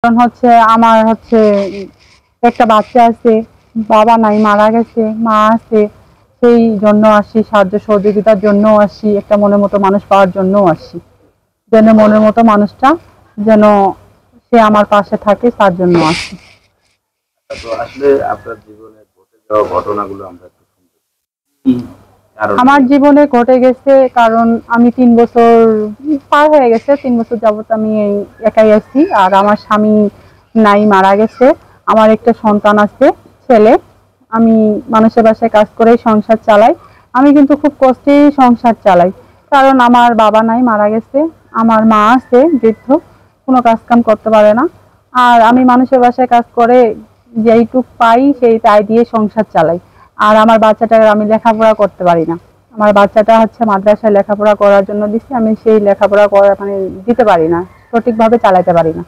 কারণ হচ্ছে আমার হচ্ছে একটা বাচ্চা আছে, বাবা নাই, মারা গেছে, মা আছে। সেই জন্য আসি, সাহায্য সহযোগিতার জন্য আসি, একটা মনের মতো মানুষ পাওয়ার জন্য আসি, যেন মনের মতো মানুষটা যেন সে আমার পাশে থাকে, তার জন্য আসি। তো আসলে আপনার জীবনে ঘটে যাওয়া ঘটনাগুলো আমরা একটু শুনতে চাই। আমার জীবনে ঘটে গেছে, কারণ আমি 3 বছর পার হয়ে গেছে, 3 বছর যাবত আমি একাই আছি। আর আমার স্বামী নাই, মারা গেছে। আমার একটা সন্তান আছে, ছেলে। আমি মানুষের বাসায় কাজ করেই সংসার চালাই। আমি কিন্তু খুব কষ্টেই সংসার চালাই, কারণ আমার বাবা নাই, মারা গেছে। আমার মা আছে বৃদ্ধ, কোনো কাজ কাম করতে পারে না। আর আমি মানুষের বাসায় কাজ করে যেইটুক পাই সেই তাই দিয়ে সংসার চালাই। আর আমার বাচ্চাটার আমি লেখাপড়া করতে পারি না। আমার বাচ্চাটা হচ্ছে মাদ্রাসায় লেখাপড়া করার জন্য দিচ্ছি, আমি সেই লেখাপড়া করা মানে দিতে পারি না, সঠিকভাবে চালাতে পারি না।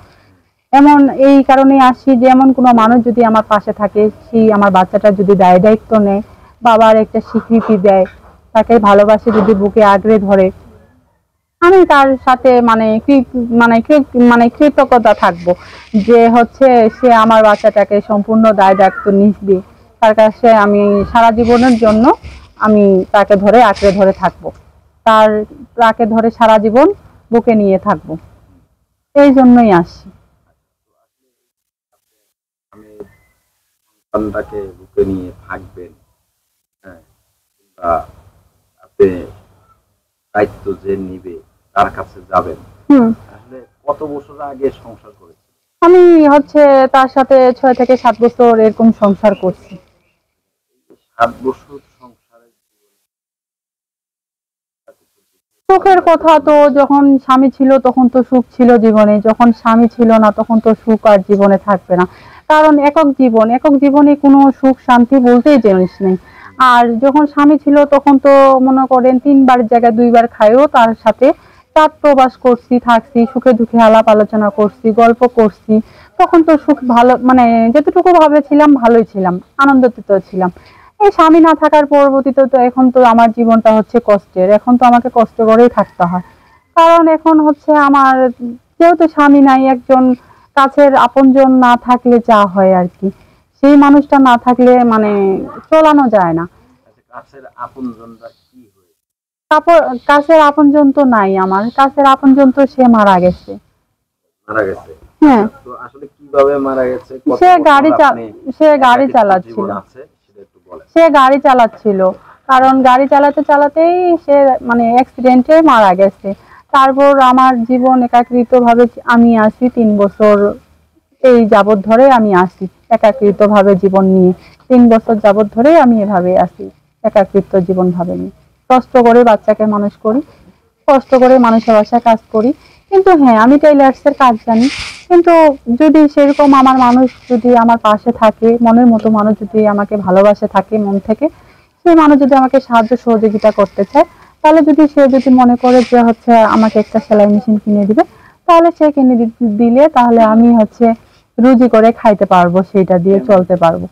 এমন এই কারণে আসি যে এমন কোনো মানুষ যদি আমার পাশে থাকে, সেই আমার বাচ্চাটা যদি দায়িত্ব নেয়, বাবার একটা স্বীকৃতি দেয়, তাকে ভালোবাসে, যদি বুকে আগলে ধরে, আমি তার সাথে মানে কৃতজ্ঞতা থাকবো যে হচ্ছে সে আমার বাচ্চাটাকে সম্পূর্ণ দায়িত্ব নিবে। তার কাছে আমি সারা জীবনের জন্য আমি তাকে ধরে আঁকড়ে ধরে থাকবো, তাকে ধরে সারা জীবন বুকে নিয়ে থাকবো। এই জন্যই আসি। আমি সন্তানটাকে বুকে নিয়ে থাকবেন, হ্যাঁ, কিংবা আপনি দায়িত্ব যে নিবে তার কাছে যাবেন, আসলে কত বছর আগে সংসার করেছেন? আমি হচ্ছে তার সাথে 6 থেকে 7 বছর এরকম সংসার করছি। 7 বছর সংসারের সুখের কথা তো, যখন স্বামী ছিল তখন তো সুখ ছিল জীবনে, যখন স্বামী ছিল না তখন তো সুখ আর জীবনে থাকবে না। কারণ একক জীবনে কোনো সুখ শান্তি বলতেই জিনিস নেই। আর যখন স্বামী ছিল তখন তো মনে করেন 3 বার জায়গায় 2 বার খাইও তার সাথে রাত প্রবাস করছি, থাকছি, সুখে দুঃখে আলাপ আলোচনা করছি, গল্প করছি। তখন তো সুখ ভালো, মানে যতটুকু ভাবে ছিলাম ভালোই ছিলাম, আনন্দিত ছিলাম। এই স্বামী না থাকার পরবর্তীতে তো এখন তো আমার জীবনটা হচ্ছে কষ্টের, এখন তো আমাকে কষ্ট করেই থাকতে হয়। কারণ এখন হচ্ছে আমার যেহেতু স্বামী নাই, একজন কাছের আপনজন না থাকলে যা হয় আর কি, সেই মানুষটা না থাকলে মানে চলানো যায় না। কাছের আপনজনরা কি হয়েছে? কাছের আপনজন তো নাই, আমার কাছের আপনজন তো সে মারা গেছে। মারা গেছে? হ্যাঁ। তো আসলে কিভাবে মারা গেছে? সে গাড়ি চালাচ্ছিল। সে গাড়ি চালাচ্ছিল, কারণ গাড়ি চালাতে চালাতেই সে মানে অ্যাক্সিডেন্টে মারা গেছে। তারপর আমার জীবন একাকৃত ভাবে আমি আসি 3 বছর এই যাবৎ ধরে আমি আসি একাকৃত ভাবে জীবন নিয়ে। 3 বছর যাবৎ ধরে আমি এভাবে আসি একাকৃত জীবন ভাবে নিয়ে। কষ্ট করে বাচ্চাকে মানুষ করি, কষ্ট করে মানুষের বাসায় কাজ করি। কিন্তু হ্যাঁ, আমি টেইলার্সের কাজ জানি। কিন্তু যদি সেরকম আমার মানুষ যদি আমার পাশে থাকে, মনের মতো মানুষ যদি আমাকে ভালোবাসে থাকে মন থেকে, সেই মানুষ যদি আমাকে সাহায্য সহযোগিতা করতে চায়, তাহলে সে যদি মনে করে যে হচ্ছে আমাকে একটা সেলাই মেশিন কিনে দিবে, তাহলে সে কিনে দিলে তাহলে আমি হচ্ছে রুজি করে খাইতে পারবো, সেইটা দিয়ে চলতে পারবো।